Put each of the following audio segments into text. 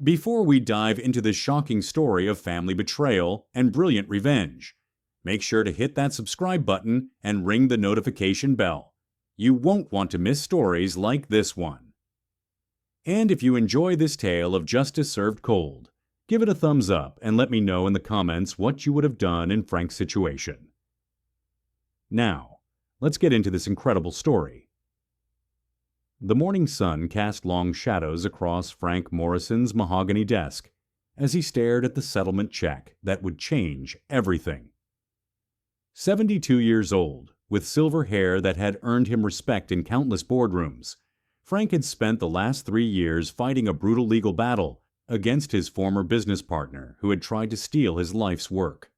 Before we dive into this shocking story of family betrayal and brilliant revenge, make sure to hit that subscribe button and ring the notification bell. You won't want to miss stories like this one. And if you enjoy this tale of justice served cold, give it a thumbs up and let me know in the comments what you would have done in Frank's situation. Now, let's get into this incredible story. The morning sun cast long shadows across Frank Morrison's mahogany desk as he stared at the settlement check that would change everything. 72 years old, with silver hair that had earned him respect in countless boardrooms, Frank had spent the last 3 years fighting a brutal legal battle against his former business partner who had tried to steal his life's work.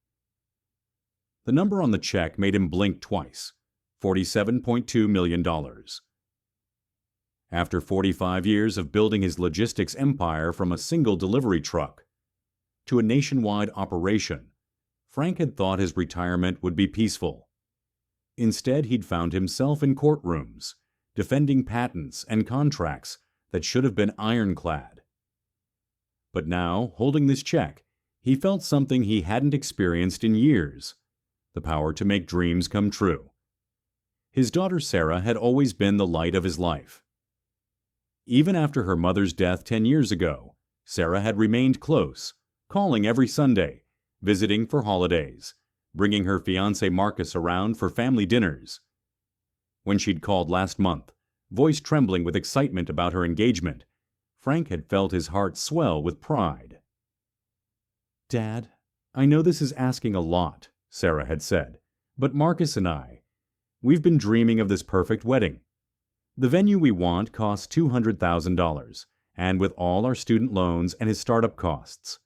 The number on the check made him blink twice: $47.2 million. After 45 years of building his logistics empire from a single delivery truck to a nationwide operation, Frank had thought his retirement would be peaceful. Instead, he'd found himself in courtrooms, defending patents and contracts that should have been ironclad. But now, holding this check, he felt something he hadn't experienced in years: the power to make dreams come true. His daughter Sarah had always been the light of his life. Even after her mother's death 10 years ago, Sarah had remained close, calling every Sunday, visiting for holidays, bringing her fiancé Marcus around for family dinners. When she'd called last month, voice trembling with excitement about her engagement, Frank had felt his heart swell with pride. "Dad, I know this is asking a lot," Sarah had said, "but Marcus and we've been dreaming of this perfect wedding. The venue we want costs $200,000, and with all our student loans and his startup costs.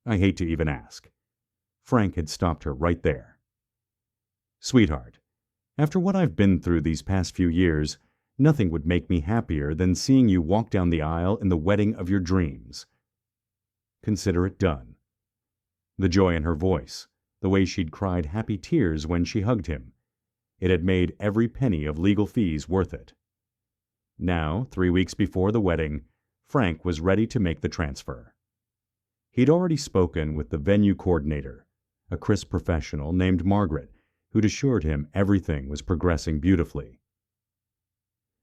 I hate to even ask." Frank had stopped her right there. "Sweetheart, after what I've been through these past few years, nothing would make me happier than seeing you walk down the aisle in the wedding of your dreams. Consider it done." The joy in her voice, the way she'd cried happy tears when she hugged him, it had made every penny of legal fees worth it. Now, 3 weeks before the wedding, Frank was ready to make the transfer. He'd already spoken with the venue coordinator, a crisp professional named Margaret, who'd assured him everything was progressing beautifully.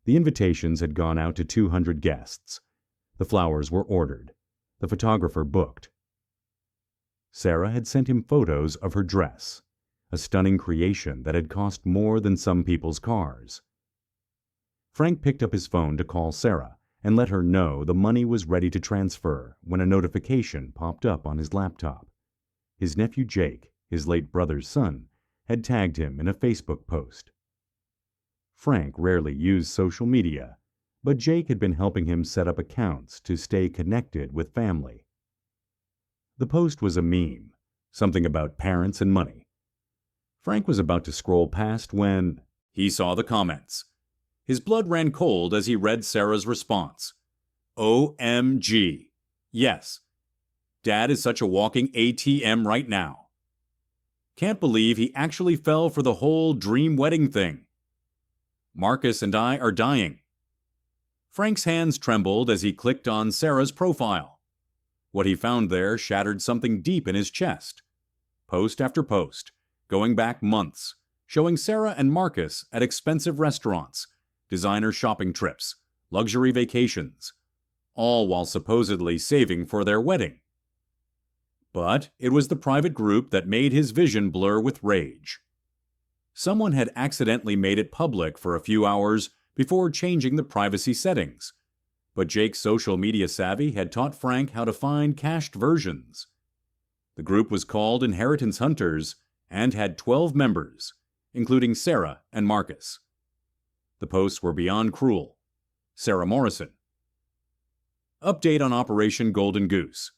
The invitations had gone out to 200 guests. The flowers were ordered. The photographer booked. Sarah had sent him photos of her dress, a stunning creation that had cost more than some people's cars. Frank picked up his phone to call Sarah and let her know the money was ready to transfer when a notification popped up on his laptop. His nephew Jake, his late brother's son, had tagged him in a Facebook post. Frank rarely used social media, but Jake had been helping him set up accounts to stay connected with family. The post was a meme, something about parents and money. Frank was about to scroll past when he saw the comments. His blood ran cold as he read Sarah's response. "OMG. Yes. Dad is such a walking ATM right now. Can't believe he actually fell for the whole dream wedding thing. Marcus and I are dying." Frank's hands trembled as he clicked on Sarah's profile. What he found there shattered something deep in his chest. Post after post, going back months, showing Sarah and Marcus at expensive restaurants, designer shopping trips, luxury vacations, all while supposedly saving for their wedding. But it was the private group that made his vision blur with rage. Someone had accidentally made it public for a few hours before changing the privacy settings, but Jake's social media savvy had taught Frank how to find cached versions. The group was called Inheritance Hunters and had 12 members, including Sarah and Marcus. The posts were beyond cruel. Sarah Morrison. Update on Operation Golden Goose.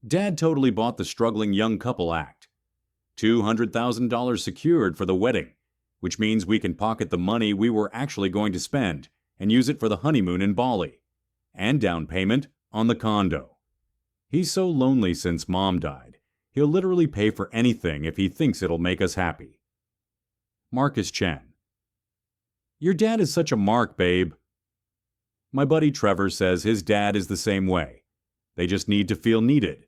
Dad totally bought the struggling young couple act. $200,000 secured for the wedding, which means we can pocket the money we were actually going to spend and use it for the honeymoon in Bali, and down payment on the condo. He's so lonely since Mom died, he'll literally pay for anything if he thinks it'll make us happy. Marcus Chan. Your dad is such a mark, babe. My buddy Trevor says his dad is the same way. They just need to feel needed.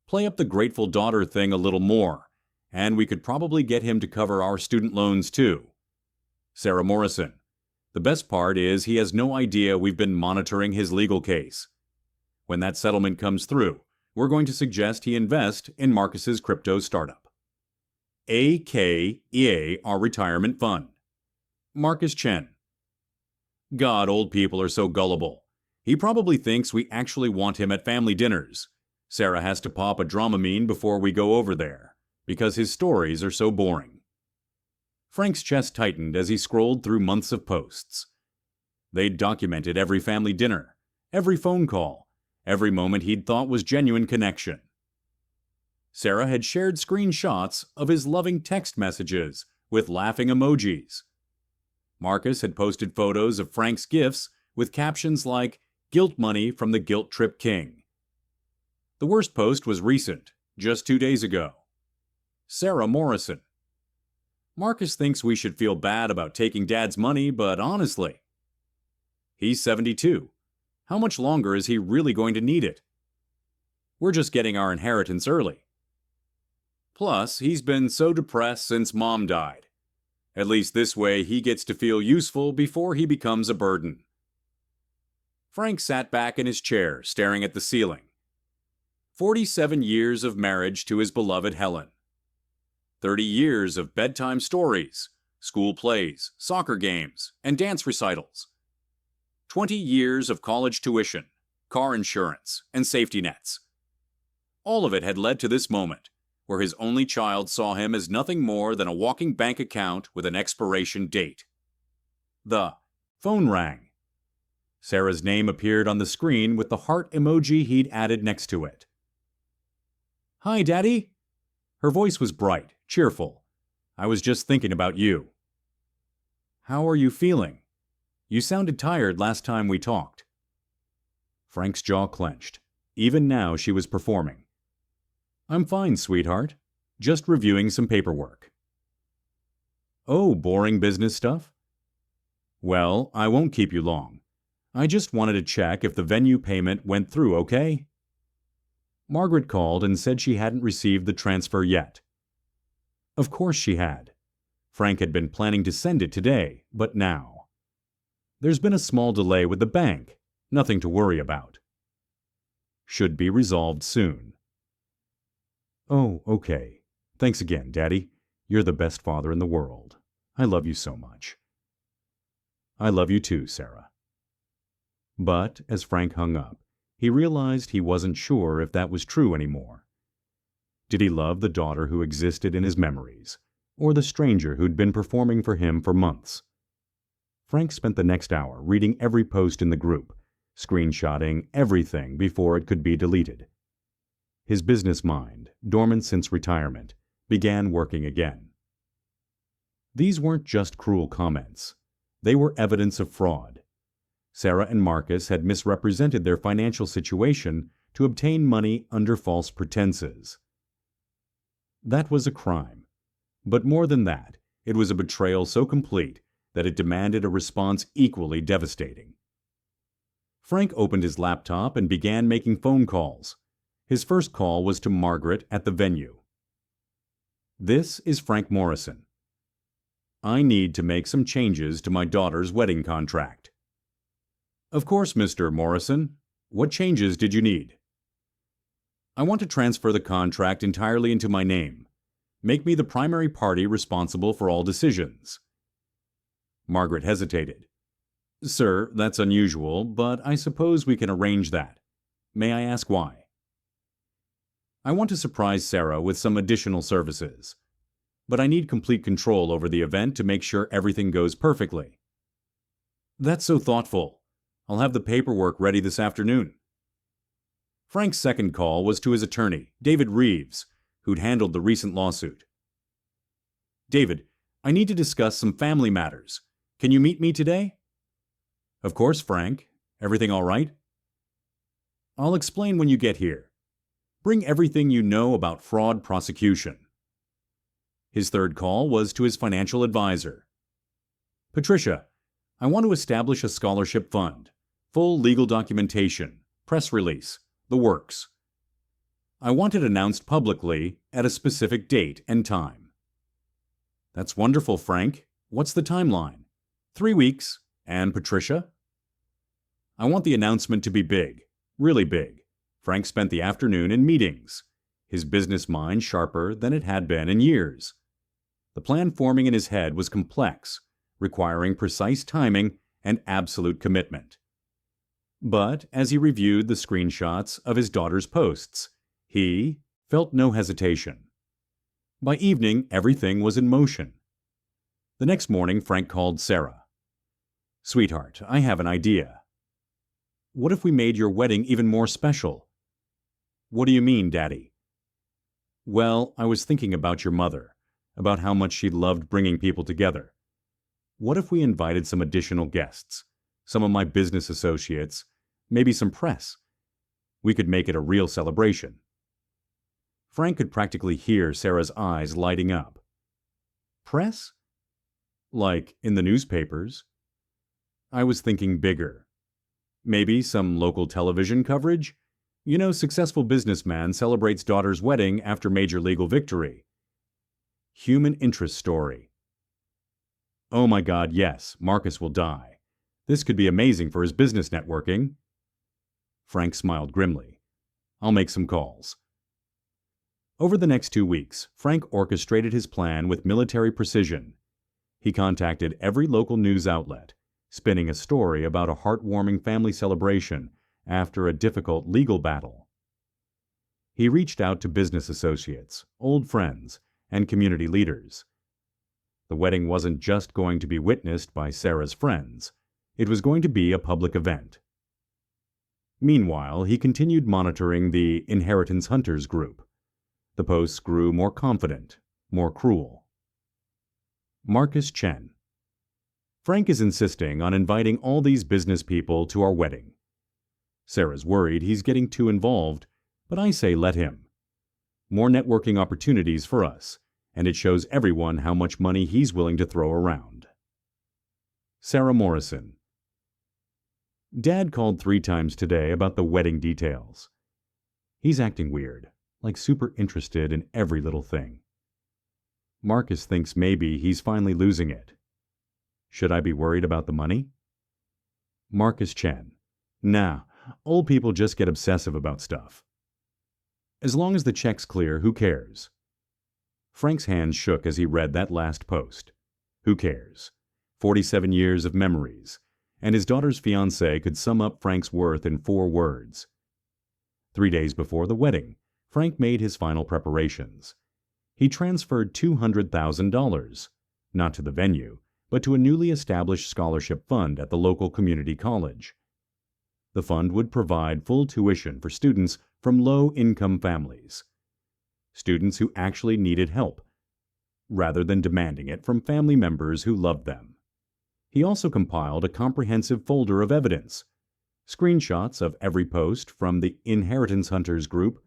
Play up the grateful daughter thing a little more, and we could probably get him to cover our student loans too. Sarah Morrison. The best part is he has no idea we've been monitoring his legal case. When that settlement comes through, we're going to suggest he invest in Marcus's crypto startup. AKEA, our retirement fund. Marcus Chen. God, old people are so gullible. He probably thinks we actually want him at family dinners. Sarah has to pop a Dramamine before we go over there, because his stories are so boring. Frank's chest tightened as he scrolled through months of posts. They'd documented every family dinner, every phone call, every moment he'd thought was genuine connection. Sarah had shared screenshots of his loving text messages with laughing emojis. Marcus had posted photos of Frank's gifts with captions like, "Guilt money from the Guilt Trip King." The worst post was recent, just 2 days ago. Sarah Morrison. Marcus thinks we should feel bad about taking Dad's money, but honestly, he's 72. How much longer is he really going to need it? We're just getting our inheritance early. Plus, he's been so depressed since Mom died. At least this way he gets to feel useful before he becomes a burden. Frank sat back in his chair, staring at the ceiling. 47 years of marriage to his beloved Helen. 30 years of bedtime stories, school plays, soccer games, and dance recitals. 20 years of college tuition, car insurance, and safety nets. All of it had led to this moment, where his only child saw him as nothing more than a walking bank account with an expiration date. The phone rang. Sarah's name appeared on the screen with the heart emoji he'd added next to it. "Hi, Daddy." Her voice was bright, cheerful. "I was just thinking about you." "How are you feeling? You sounded tired last time we talked." Frank's jaw clenched. Even now she was performing. "I'm fine, sweetheart. Just reviewing some paperwork." "Oh, boring business stuff?" "Well, I won't keep you long. I just wanted to check if the venue payment went through okay." Margaret called and said she hadn't received the transfer yet. Of course she had. Frank had been planning to send it today, but now. There's been a small delay with the bank. Nothing to worry about. Should be resolved soon. "Oh, okay. Thanks again, Daddy. You're the best father in the world. I love you so much." "I love you too, Sarah." But as Frank hung up, he realized he wasn't sure if that was true anymore. Did he love the daughter who existed in his memories, or the stranger who'd been performing for him for months? Frank spent the next hour reading every post in the group, screenshotting everything before it could be deleted. His business mind, dormant since retirement, began working again. These weren't just cruel comments. They were evidence of fraud. Sarah and Marcus had misrepresented their financial situation to obtain money under false pretenses. That was a crime. But more than that, it was a betrayal so complete that it demanded a response equally devastating. Frank opened his laptop and began making phone calls. His first call was to Margaret at the venue. "This is Frank Morrison. I need to make some changes to my daughter's wedding contract." "Of course, Mr. Morrison. What changes did you need?" "I want to transfer the contract entirely into my name. Make me the primary party responsible for all decisions." Margaret hesitated. "Sir, that's unusual, but I suppose we can arrange that. May I ask why?" "I want to surprise Sarah with some additional services. But I need complete control over the event to make sure everything goes perfectly." "That's so thoughtful. I'll have the paperwork ready this afternoon." Frank's second call was to his attorney, David Reeves, who'd handled the recent lawsuit. "David, I need to discuss some family matters. Can you meet me today?" "Of course, Frank. Everything all right?" "I'll explain when you get here. Bring everything you know about fraud prosecution." His third call was to his financial advisor. "Patricia, I want to establish a scholarship fund, full legal documentation, press release, the works. I want it announced publicly at a specific date and time. That's wonderful, Frank. What's the timeline? 3 weeks. And Patricia? I want the announcement to be big, really big. Frank spent the afternoon in meetings, his business mind sharper than it had been in years. The plan forming in his head was complex, requiring precise timing and absolute commitment. But as he reviewed the screenshots of his daughter's posts, he felt no hesitation. By evening, everything was in motion. The next morning, Frank called Sarah. "Sweetheart, I have an idea." "What if we made your wedding even more special?" "What do you mean, Daddy?" "Well, I was thinking about your mother, about how much she loved bringing people together. What if we invited some additional guests, some of my business associates, maybe some press? We could make it a real celebration." Frank could practically hear Sarah's eyes lighting up. "Press? Like in the newspapers?" "I was thinking bigger. Maybe some local television coverage? You know, successful businessman celebrates daughter's wedding after major legal victory. Human interest story." "Oh my God, yes, Marcus will die. This could be amazing for his business networking." Frank smiled grimly. "I'll make some calls." Over the next 2 weeks, Frank orchestrated his plan with military precision. He contacted every local news outlet, spinning a story about a heartwarming family celebration after a difficult legal battle. He reached out to business associates, old friends, and community leaders. The wedding wasn't just going to be witnessed by Sarah's friends. It was going to be a public event. Meanwhile, he continued monitoring the Inheritance Hunters group. The posts grew more confident, more cruel. Marcus Chen. "Frank is insisting on inviting all these business people to our wedding. Sarah's worried he's getting too involved, but I say let him. More networking opportunities for us, and it shows everyone how much money he's willing to throw around." Sarah Morrison. "Dad called 3 times today about the wedding details. He's acting weird, like super interested in every little thing. Marcus thinks maybe he's finally losing it. Should I be worried about the money?" Marcus Chen. "Nah, old people just get obsessive about stuff. As long as the check's clear, who cares?" Frank's hands shook as he read that last post. Who cares? 47 years of memories, and his daughter's fiancé could sum up Frank's worth in 4 words. 3 days before the wedding, Frank made his final preparations. He transferred $200,000, not to the venue, but to a newly established scholarship fund at the local community college. The fund would provide full tuition for students from low-income families, students who actually needed help, rather than demanding it from family members who loved them. He also compiled a comprehensive folder of evidence, screenshots of every post from the Inheritance Hunters group,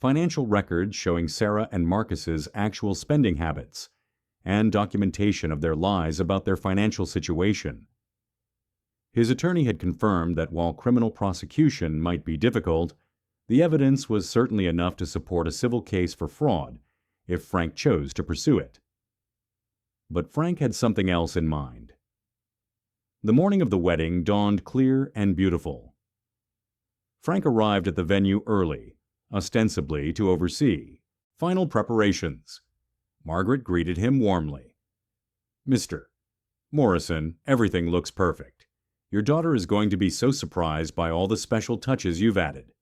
financial records showing Sarah and Marcus's actual spending habits, and documentation of their lies about their financial situation. His attorney had confirmed that while criminal prosecution might be difficult, the evidence was certainly enough to support a civil case for fraud if Frank chose to pursue it. But Frank had something else in mind. The morning of the wedding dawned clear and beautiful. Frank arrived at the venue early, ostensibly to oversee final preparations. Margaret greeted him warmly. "Mr. Morrison, everything looks perfect. Your daughter is going to be so surprised by all the special touches you've added."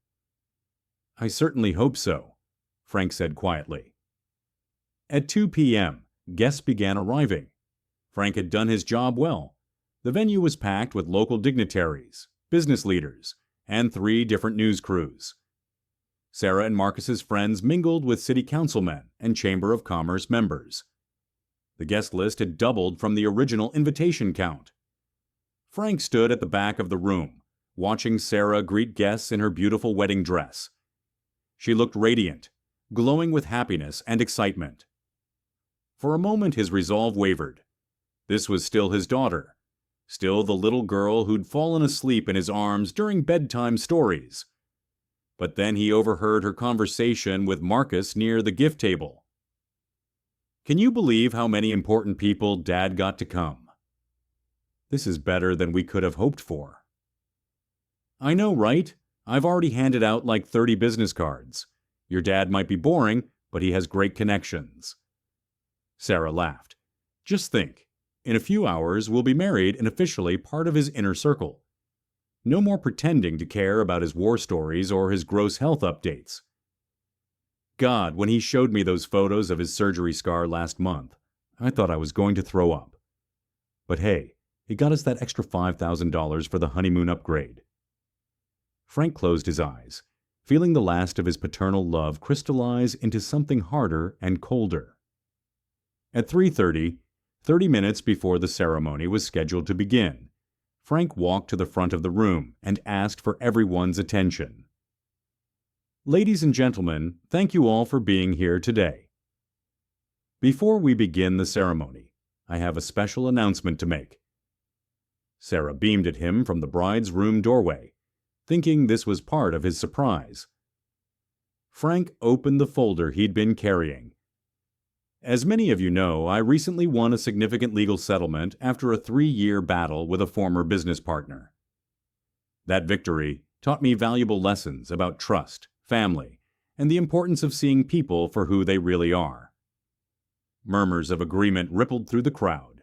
"I certainly hope so," Frank said quietly. At 2 p.m., guests began arriving. Frank had done his job well. The venue was packed with local dignitaries, business leaders, and 3 different news crews. Sarah and Marcus's friends mingled with city councilmen and Chamber of Commerce members. The guest list had doubled from the original invitation count. Frank stood at the back of the room, watching Sarah greet guests in her beautiful wedding dress. She looked radiant, glowing with happiness and excitement. For a moment his resolve wavered. This was still his daughter, still the little girl who'd fallen asleep in his arms during bedtime stories. But then he overheard her conversation with Marcus near the gift table. "Can you believe how many important people Dad got to come? This is better than we could have hoped for." "I know, right? I've already handed out like 30 business cards. Your dad might be boring, but he has great connections." Sarah laughed. "Just think, in a few hours we'll be married and officially part of his inner circle. No more pretending to care about his war stories or his gross health updates." God, when he showed me those photos of his surgery scar last month, I thought I was going to throw up. But hey, he got us that extra $5,000 for the honeymoon upgrade. Frank closed his eyes, feeling the last of his paternal love crystallize into something harder and colder. At 3:30, 30 minutes before the ceremony was scheduled to begin, Frank walked to the front of the room and asked for everyone's attention. "Ladies and gentlemen, thank you all for being here today. Before we begin the ceremony, I have a special announcement to make." Sarah beamed at him from the bride's room doorway, thinking this was part of his surprise. Frank opened the folder he'd been carrying. "As many of you know, I recently won a significant legal settlement after a 3-year battle with a former business partner. That victory taught me valuable lessons about trust, family, and the importance of seeing people for who they really are." Murmurs of agreement rippled through the crowd.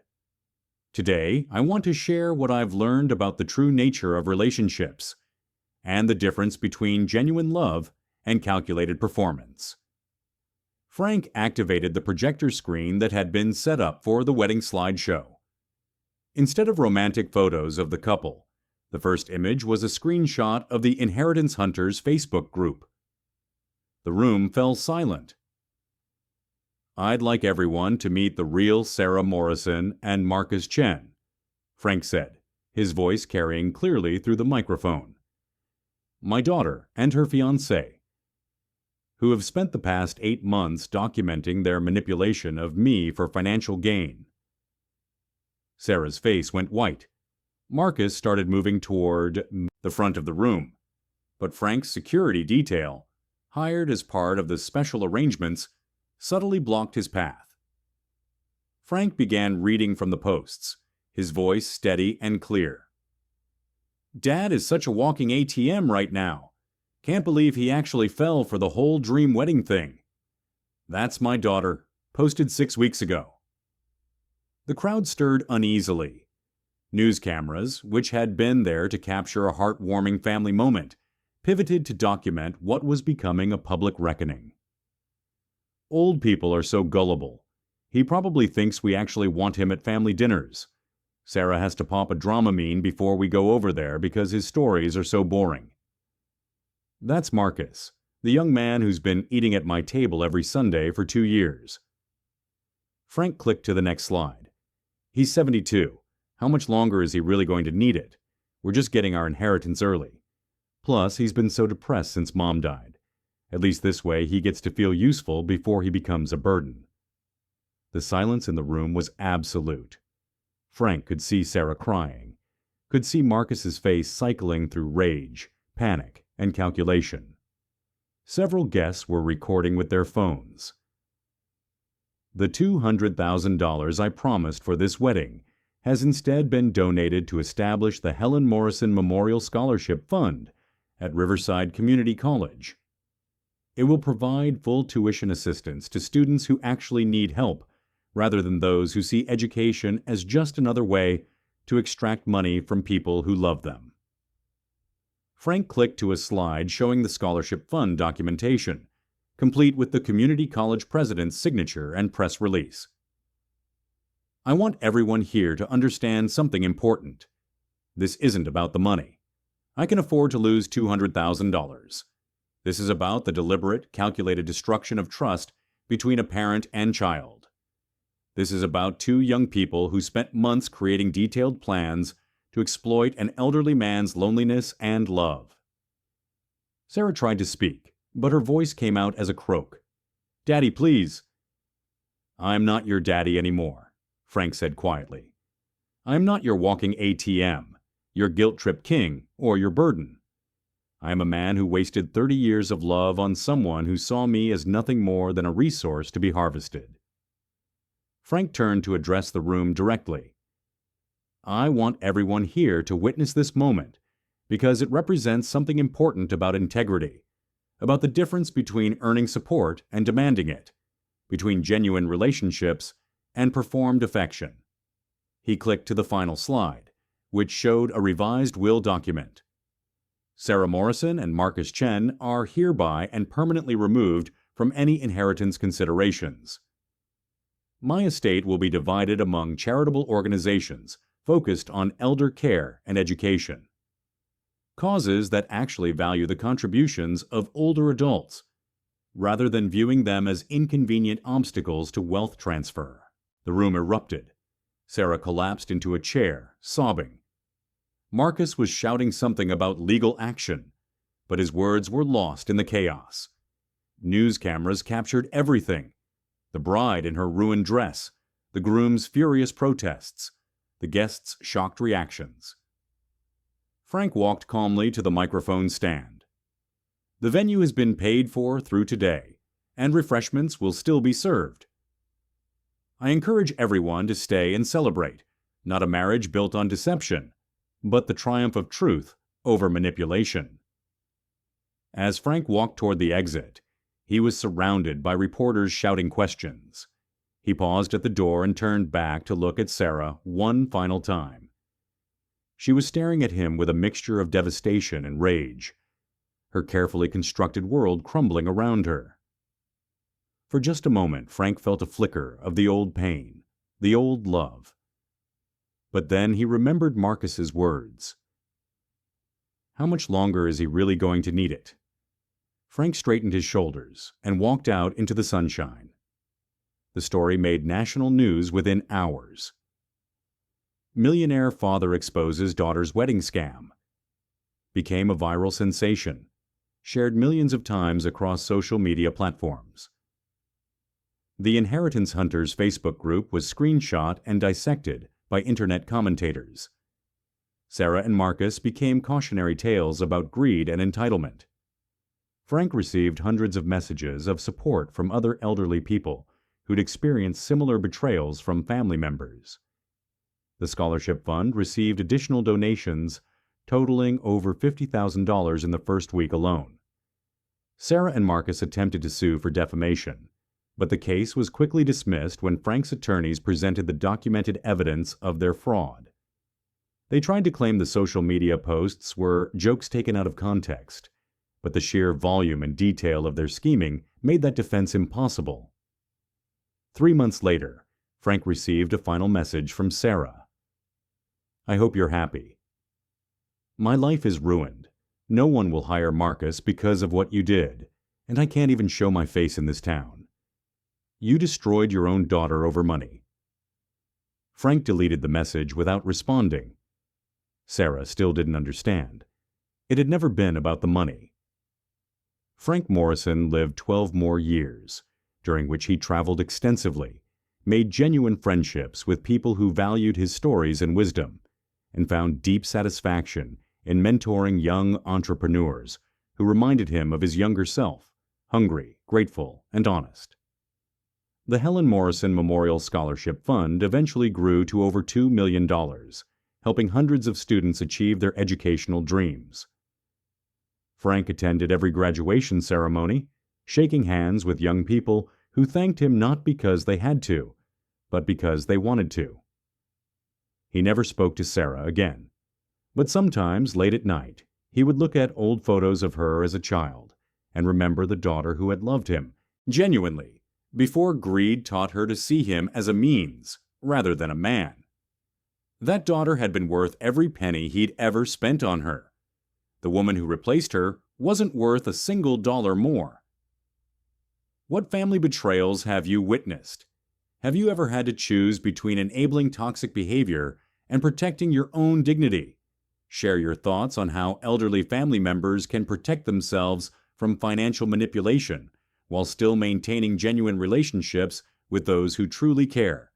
"Today, I want to share what I've learned about the true nature of relationships and the difference between genuine love and calculated performance." Frank activated the projector screen that had been set up for the wedding slideshow. Instead of romantic photos of the couple, the first image was a screenshot of the Inheritance Hunters Facebook group. The room fell silent. "I'd like everyone to meet the real Sarah Morrison and Marcus Chen," Frank said, his voice carrying clearly through the microphone. "My daughter and her fiancé, who have spent the past 8 months documenting their manipulation of me for financial gain." Sarah's face went white. Marcus started moving toward the front of the room, but Frank's security detail, hired as part of the special arrangements, subtly blocked his path. Frank began reading from the posts, his voice steady and clear. "Dad is such a walking ATM right now. Can't believe he actually fell for the whole dream wedding thing. That's my daughter, posted 6 weeks ago." The crowd stirred uneasily. News cameras, which had been there to capture a heartwarming family moment, pivoted to document what was becoming a public reckoning. "Old people are so gullible. He probably thinks we actually want him at family dinners. Sarah has to pop a Dramamine before we go over there because his stories are so boring." That's Marcus, the young man who's been eating at my table every Sunday for 2 years. Frank clicked to the next slide. "He's 72. How much longer is he really going to need it? We're just getting our inheritance early. Plus, he's been so depressed since Mom died. At least this way he gets to feel useful before he becomes a burden." The silence in the room was absolute. Frank could see Sarah crying, could see Marcus's face cycling through rage, panic, and calculation. Several guests were recording with their phones. "The $200,000 I promised for this wedding has instead been donated to establish the Helen Morrison Memorial Scholarship Fund at Riverside Community College. It will provide full tuition assistance to students who actually need help, rather than those who see education as just another way to extract money from people who love them." Frank clicked to a slide showing the scholarship fund documentation, complete with the community college president's signature and press release. "I want everyone here to understand something important. This isn't about the money. I can afford to lose $200,000. This is about the deliberate, calculated destruction of trust between a parent and child. This is about 2 young people who spent months creating detailed plans to exploit an elderly man's loneliness and love." Sarah tried to speak, but her voice came out as a croak. "Daddy, please." "I'm not your daddy anymore," Frank said quietly. "I'm not your walking ATM, your guilt trip king, or your burden. I am a man who wasted 30 years of love on someone who saw me as nothing more than a resource to be harvested." Frank turned to address the room directly. "I want everyone here to witness this moment because it represents something important about integrity, about the difference between earning support and demanding it, between genuine relationships and performed affection." He clicked to the final slide, which showed a revised will document. "Sarah Morrison and Marcus Chen are hereby and permanently removed from any inheritance considerations. My estate will be divided among charitable organizations focused on elder care and education. Causes that actually value the contributions of older adults, rather than viewing them as inconvenient obstacles to wealth transfer." The room erupted. Sarah collapsed into a chair, sobbing. Marcus was shouting something about legal action, but his words were lost in the chaos. News cameras captured everything: the bride in her ruined dress, the groom's furious protests, the guests' shocked reactions. Frank walked calmly to the microphone stand. "The venue has been paid for through today, and refreshments will still be served. I encourage everyone to stay and celebrate, not a marriage built on deception, but the triumph of truth over manipulation." As Frank walked toward the exit, he was surrounded by reporters shouting questions. He paused at the door and turned back to look at Sarah one final time. She was staring at him with a mixture of devastation and rage, her carefully constructed world crumbling around her. For just a moment, Frank felt a flicker of the old pain, the old love. But then he remembered Marcus's words. How much longer is he really going to need it? Frank straightened his shoulders and walked out into the sunshine. The story made national news within hours. Millionaire father exposes daughter's wedding scam. Became a viral sensation. Shared millions of times across social media platforms. The Inheritance Hunters Facebook group was screenshot and dissected by internet commentators. Sarah and Marcus became cautionary tales about greed and entitlement. Frank received hundreds of messages of support from other elderly people who'd experienced similar betrayals from family members. The scholarship fund received additional donations totaling over $50,000 in the first week alone. Sarah and Marcus attempted to sue for defamation, but the case was quickly dismissed when Frank's attorneys presented the documented evidence of their fraud. They tried to claim the social media posts were jokes taken out of context, but the sheer volume and detail of their scheming made that defense impossible. 3 months later, Frank received a final message from Sarah. "I hope you're happy. My life is ruined. No one will hire Marcus because of what you did, and I can't even show my face in this town. You destroyed your own daughter over money." Frank deleted the message without responding. Sarah still didn't understand. It had never been about the money. Frank Morrison lived 12 more years, during which he traveled extensively, made genuine friendships with people who valued his stories and wisdom, and found deep satisfaction in mentoring young entrepreneurs who reminded him of his younger self, hungry, grateful, and honest. The Helen Morrison Memorial Scholarship Fund eventually grew to over $2 million, helping hundreds of students achieve their educational dreams. Frank attended every graduation ceremony, shaking hands with young people who thanked him not because they had to, but because they wanted to. He never spoke to Sarah again, but sometimes, late at night, he would look at old photos of her as a child and remember the daughter who had loved him genuinely, before greed taught her to see him as a means rather than a man. That daughter had been worth every penny he'd ever spent on her. The woman who replaced her wasn't worth a single dollar more. What family betrayals have you witnessed? Have you ever had to choose between enabling toxic behavior and protecting your own dignity? Share your thoughts on how elderly family members can protect themselves from financial manipulation while still maintaining genuine relationships with those who truly care.